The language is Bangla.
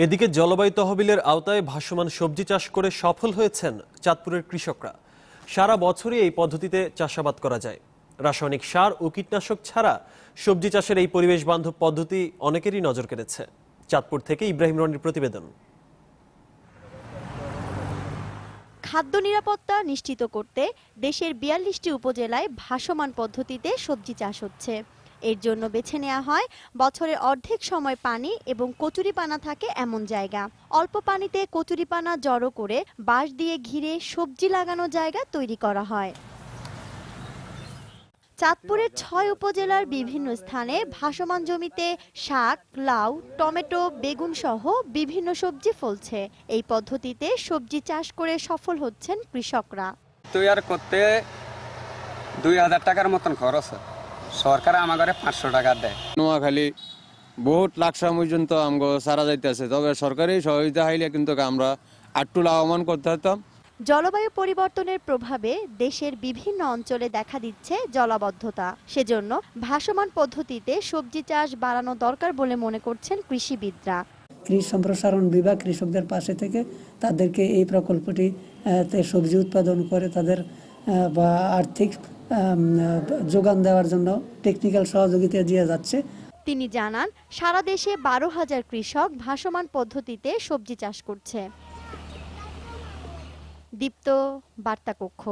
এদিকে জলবায়ু তহবিলের আওতায় ভাসমান সবজি চাষ করে সফল হয়েছেন চাঁদপুরের কৃষকরা। সারা বছরই এই পদ্ধতিতে চাষাবাদ করা যায়। রাসায়নিক সার ও কীটনাশক ছাড়া সবজি চাষের এই পরিবেশ বান্ধব পদ্ধতি অনেকেরই নজর কেড়েছে। চাঁদপুর থেকে ইব্রাহিম রনির প্রতিবেদন। খাদ্য নিরাপত্তা নিশ্চিত করতে দেশের ৪২টি উপজেলায় ভাসমান পদ্ধতিতে সবজি চাষ হচ্ছে। এর জন্য বেছে নেওয়া হয় বছরের অর্ধেক সময় পানি এবং কচুরিপানা থাকে এমন জায়গা। অল্প পানিতে কচুরিপানা জড়ো করে বাঁশ দিয়ে ঘিরে সবজি লাগানো জায়গা তৈরি করা হয়। চাঁদপুরের ৬ উপজেলার বিভিন্ন স্থানে ভাসমান জমিতে শাক, লাউ, টমেটো, বেগুন সহ বিভিন্ন সবজি ফলছে। এই পদ্ধতিতে সবজি চাষ করে সফল হচ্ছেন কৃষকরা। তৈরি করতে ২,০০০ টাকার মতন খরচ। সরকার আমাদের ৫০০ টাকা দেয়। নোয়াখালী বহুত লাকসা পর্যন্ত আমগো সারা যাইতেছে, তবে সরকারি সহযোগিতা হাইলে কিন্তু আমরা আটটু লাভবান করতে হতাম। জলবায়ু পরিবর্তনের প্রভাবে দেশের বিভিন্ন অঞ্চলে দেখা দিচ্ছে জলাবদ্ধতা। সেজন্য ভাসমান পদ্ধতিতে সবজি চাষ বাড়ানো দরকার বলে মনে করছেন কৃষিবিদরা। কৃষি সম্প্রসারণ বিভাগ কৃষকদের পাশে থেকে তাদেরকে এই প্রকল্পটি সবজি উৎপাদন করে তাদের আর্থিক যোগান দেওয়ার জন্য টেকনিক্যাল সহযোগিতা দিয়ে যাচ্ছে। তিনি জানান, সারা দেশে ১২,০০০ কৃষক ভাসমান পদ্ধতিতে সবজি চাষ করছে। দীপ্ত, বার্তা কক্ষ।